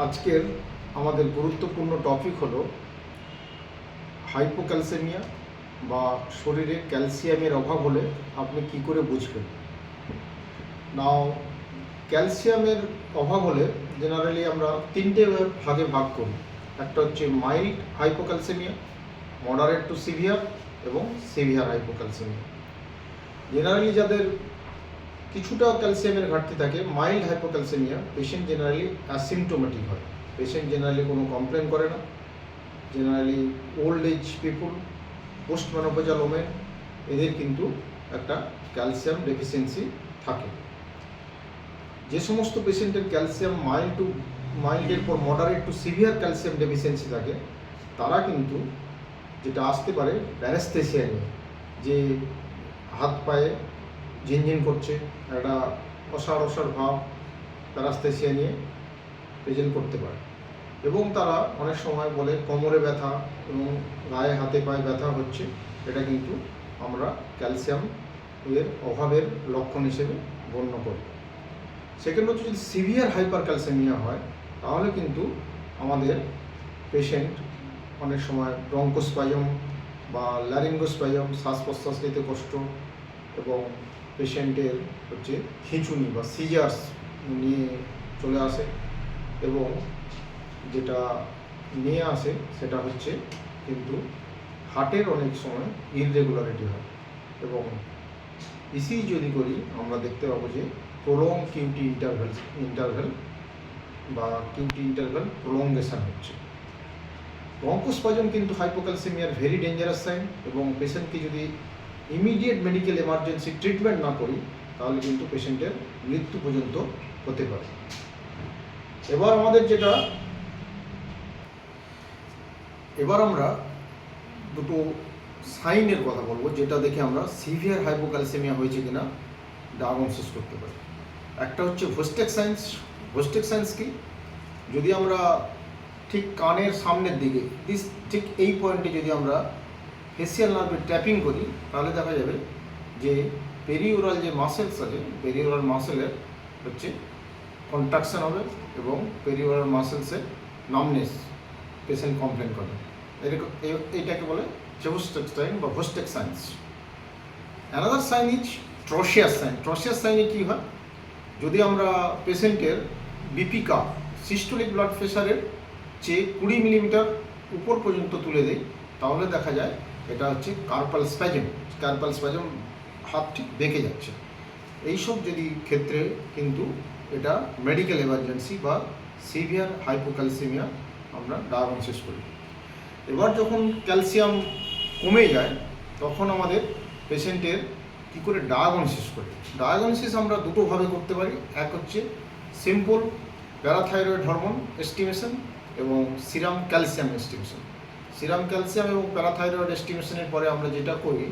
আজকের আমাদের গুরুত্বপূর্ণ টপিক হলো হাইপোক্যালসেমিয়া বা শরীরে ক্যালসিয়ামের অভাব হলে আপনি কি করে বুঝবেন। নাও ক্যালসিয়ামের অভাব হলে জেনারেলি আমরা তিনটে ভাগে ভাগ করি। একটা হচ্ছে mild hypocalcaemia, moderate two severe এবং সিভিয়ার হাইপোক্যালসেমিয়া। জেনারেলি যাদের কিছুটা ক্যালসিয়ামের ঘাটতি থাকে, mild hypocalcaemia, patient generally asymptomatic হয়। পেশেন্ট জেনারেলি কোনো কমপ্লেন করে না। জেনারেলি ওল্ড এজ পিপুল, পোস্ট মেনোপজাল ওমেন, এদের কিন্তু একটা ক্যালসিয়াম ডেফিসিয়েন্সি থাকে। যে সমস্ত পেশেন্টের ক্যালসিয়াম মাইল্ডের পর moderate two severe calcium deficiency থাকে, তারা কিন্তু যেটা আসতে পারে প্যারাস্থেসিয়া নিয়ে, যে হাত পায়ে ঝিনঝিন করছে, একটা অসাড় ভাব, প্যারাস্থেসিয়া নিয়ে প্রেজেন্ট করতে পারে। এবং তারা অনেক সময় বলে কোমরে ব্যথা এবং গায়ে হাতে পায়ে ব্যথা হচ্ছে, এটা কিন্তু আমরা ক্যালসিয়াম এর অভাবের লক্ষণ হিসেবে গণ্য করি। সেকেন্ড হচ্ছে, যদি সিভিয়ার হাইপার ক্যালসেমিয়া হয়, তাহলে কিন্তু আমাদের পেশেন্ট অনেক সময় ব্রঙ্কোস্পাজম বা ল্যারিঙ্গোস্পাজম, শ্বাস প্রশ্বাস নিতে কষ্ট, এবং পেশেন্টের হচ্ছে খিঁচুনি বা সিজার্স নিয়ে চলে আসে, এবং যেটা নিয়ে আসে সেটা হচ্ছে কিন্তু হার্টের অনেক সময় ইররেগুলারিটি হয়। এবং ইসিজি যদি করি, আমরা দেখতে পাবো যে প্রলং কিউটি ইন্টারভ্যাল বা কিউটি ইন্টারভ্যাল প্রলঙ্গেশন হচ্ছে। ব্রঙ্কোস্পাজম কিন্তু হাইপোক্যালসেমিয়ার ভেরি ডেঞ্জারাস সাইন, এবং পেশেন্টকে যদি ইমিডিয়েট মেডিকেল এমার্জেন্সি ট্রিটমেন্ট না করি, তাহলে কিন্তু পেশেন্টের মৃত্যু পর্যন্ত হতে পারে। এবার আমরা দুটো সাইনের কথা বলবো, যেটা দেখে আমরা সিভিয়ার হাইপোক্যালসেমিয়া হয়েছে কিনা ডায়াগনোসিস করতে পারি। একটা হচ্ছে ভোস্টেক সাইন্স কি, যদি আমরা ঠিক কানের সামনের দিকে ঠিক এই পয়েন্টে যদি আমরা ফেসিয়াল নার্ভে ট্যাপিং করি, তাহলে দেখা যাবে যে পেরিওরাল যে মাসেলস আছে, পেরিওরাল মাসেলের হচ্ছে কন্ট্রাকশন হবে, এবং পেরিওরাল মাসেলসের নামনেস পেশেন্ট কমপ্লেন করে। এইটাকে বলে ভোস্টেক সাইন বা Chvostek signs. Another sign is Trousseau's sign. Trousseau's সাইনে কী হয়, যদি আমরা পেশেন্টের বিপি কার্ভ, সিস্টোলিক ব্লাড প্রেশারের চেয়ে 20 মিলিমিটার উপর পর্যন্ত তুলে দেয়, তাহলে দেখা যায় এটা হচ্ছে কার্পাল স্প্যাজম, হাত ঠিক বেঁকে যাচ্ছে। এইসব যদি ক্ষেত্রে কিন্তু এটা মেডিকেল এমার্জেন্সি বা সিভিয়ার হাইপোক্যালসেমিয়া আমরা ডায়াগনোসিস করি। এবার যখন ক্যালসিয়াম কমে যায়, তখন আমাদের পেশেন্টের কী করে ডায়াগনোসিস করি। ডায়াগনোসিস আমরা দুটোভাবে করতে পারি। এক হচ্ছে সিম্পল প্যারাথাইরয়েড হরমোন এস্টিমেশন এবং serum calcium estimation. Serum calcium এবং প্যারাথাইরয়েড এস্টিমেশনের পরে আমরা যেটা করি,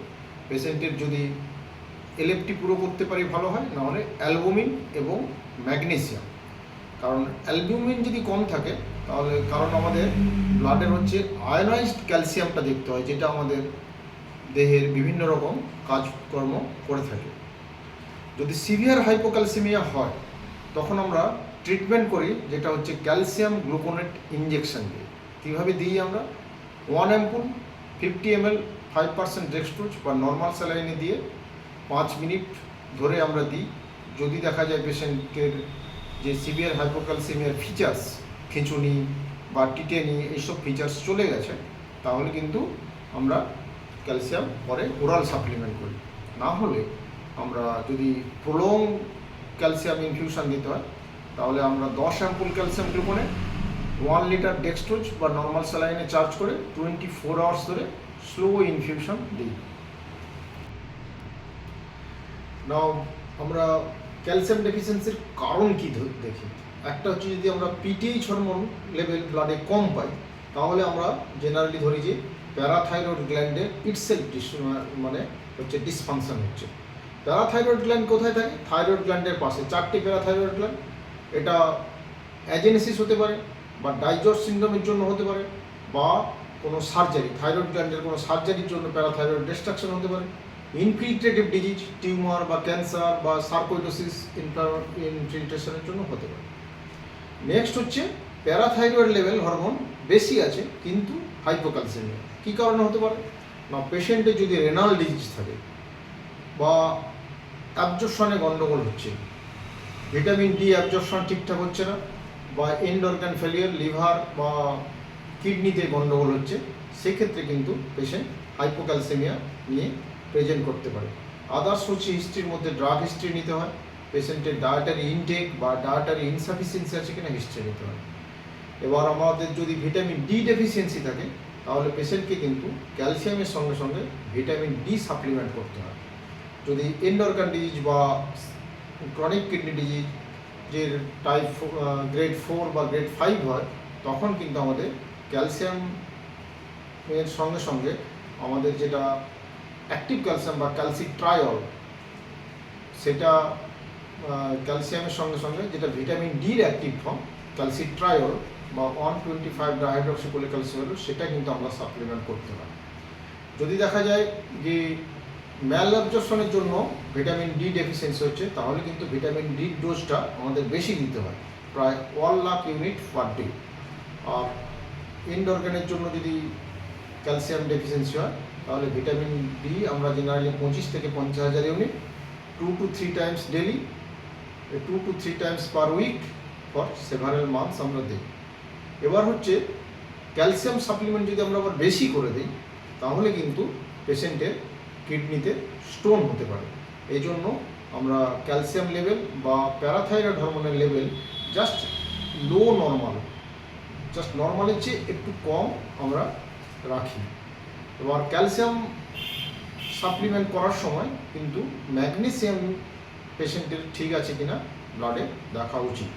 পেশেন্টের যদি এলএফটি পুরো করতে পারি ভালো হয়, নাহলে অ্যালবুমিন এবং ম্যাগনেসিয়াম। কারণ অ্যালবুমিন যদি কম থাকে, তাহলে কারণ আমাদের ব্লাডের হচ্ছে আয়নাইজড ক্যালসিয়ামটা দেখতে হয়, যেটা আমাদের দেহের বিভিন্ন রকম কাজকর্ম করে থাকে। যদি সিভিয়ার হাইপোক্যালসেমিয়া হয়, তখন আমরা ট্রিটমেন্ট করি, যেটা হচ্ছে ক্যালসিয়াম গ্লুকোনেট ইঞ্জেকশন দিয়ে। কীভাবে দিই আমরা, 1 অ্যাম্পুল 50 ml 5% ডেক্সট্রোজ বা নর্মাল স্যালাইনে দিয়ে 5 মিনিট ধরে আমরা দিই। যদি দেখা যায় পেশেন্টের যে সিভিয়ার হাইপোক্যালসেমিয়ার ফিচার্স, খিঁচুনি বা টিটেনি, এইসব ফিচার্স চলে গেছে, তাহলে কিন্তু আমরা ক্যালসিয়াম পরে ওরাল সাপ্লিমেন্ট করি। না হলে আমরা যদি প্রলং ক্যালসিয়াম ইনফিউশন দিতে হয়, তাহলে আমরা 10 ampoule calcium gluconate 1 litre dextrose বা নর্মাল স্যালাইনে চার্জ করে 24 আওয়ার্স ধরে স্লো ইনফিউশন দিই। নাও আমরা ক্যালসিয়াম ডেফিসিয়েন্সির কারণ কী দেখি। একটা হচ্ছে, যদি আমরা পিটিএইচ হরমোন লেভেল ব্লাডে কম পাই, তাহলে আমরা জেনারেলি ধরি যে প্যারাথাইরয়েড গ্ল্যান্ডের ইটসেলফ মানে হচ্ছে ডিসফাংশন হচ্ছে। প্যারাথাইরয়েড গ্ল্যান্ড কোথায় থাকে? থাইরয়েড গ্ল্যান্ডের পাশে 4টি প্যারাথাইরয়েড গ্ল্যান্ড। এটা অ্যাজেনেসিস হতে পারে, বা ডাইজর সিনড্রোমের জন্য হতে পারে, বা কোনো সার্জারি, থাইরয়েড গ্ল্যান্ডের কোনো সার্জারির জন্য প্যারাথাইরয়েড ডিস্ট্রাকশন হতে পারে, ইনফিল্ট্রেটিভ ডিজিজ, টিউমার বা ক্যান্সার বা সার্কোইডোসিস ইনফিল্ট্রেশনের জন্য হতে পারে। নেক্সট হচ্ছে প্যারাথাইরয়েড লেভেল হরমোন বেশি আছে কিন্তু হাইপোক্যালসেমিয়া কী কারণে হতে পারে না, পেশেন্টের যদি রেনাল ডিজিজ থাকে বা অ্যাবজর্পশনে গণ্ডগোল হচ্ছে, ভিটামিন ডি অ্যাবজর্পশন ঠিকঠাক হচ্ছে না, বা এন্ড অর্গান ফেলিয়ার, লিভার বা কিডনিতে গণ্ডগোল হচ্ছে, সেক্ষেত্রে কিন্তু পেশেন্ট হাইপোক্যালসেমিয়া নিয়ে প্রেজেন্ট করতে পারে। আদার্স হচ্ছে হিস্ট্রির মধ্যে ড্রাগ হিস্ট্রি নিতে হয়, পেশেন্টের ডায়েটারি ইনটেক বা ডায়েটারি ইনসাফিসিয়েন্সি আছে কিনা হিস্ট্রি নিতে হয়। এবার আমাদের যদি ভিটামিন ডি ডেফিসিয়েন্সি থাকে তাহলে পেশেন্টকে কিন্তু ক্যালসিয়ামের সঙ্গে সঙ্গে ভিটামিন ডি সাপ্লিমেন্ট করতে হয়। যদি এন্ড অর্গান ডিজিজ বা ক্রনিক কিডনি ডিজিজ যে টাইপ গ্রেড 4 বা গ্রেড 5 হয়, তখন কিন্তু আমাদের ক্যালসিয়ামের সঙ্গে সঙ্গে আমাদের যেটা অ্যাক্টিভ ক্যালসিয়াম বা ক্যালসিট্রায়ল, সেটা ক্যালসিয়ামের সঙ্গে সঙ্গে যেটা ভিটামিন ডির অ্যাক্টিভ ফর্ম ক্যালসিট্রায়ল বা 125 ডাইহাইড্রক্সিপলিক্যালসিওল, সেটা কিন্তু আমরা সাপ্লিমেন্ট করতে হয়। যদি দেখা যায় যে ম্যাল অ্যাবজর্পশনের জন্য ভিটামিন ডি ডেফিসিয়েন্সি হচ্ছে, তাহলে কিন্তু ভিটামিন ডি ডোজটা আমাদের বেশি দিতে হয়, প্রায় 1 লাখ ইউনিট পার ডে। আর এন্ড অর্গানের জন্য যদি ক্যালসিয়াম ডেফিসিয়েন্সি হয় তাহলে ভিটামিন ডি আমরা জেনারেলি 25 থেকে 50,000 units 2 to 3 times daily, 2 to 3 times per week for several months আমরা দিই। এবার হচ্ছে ক্যালসিয়াম সাপ্লিমেন্ট যদি আমরা আবার বেশি করে দিই তাহলে কিন্তু পেশেন্টের কিডনিতে স্টোন হতে পারে। এই জন্য আমরা ক্যালসিয়াম লেভেল বা প্যারাথাইরয়েড হরমোনের level just low normal, just নর্মালের চেয়ে একটু কম আমরা রাখি। এবার ক্যালসিয়াম সাপ্লিমেন্ট করার সময় কিন্তু ম্যাগনেসিয়াম পেশেন্টের ঠিক আছে কিনা ব্লাডে দেখা উচিত।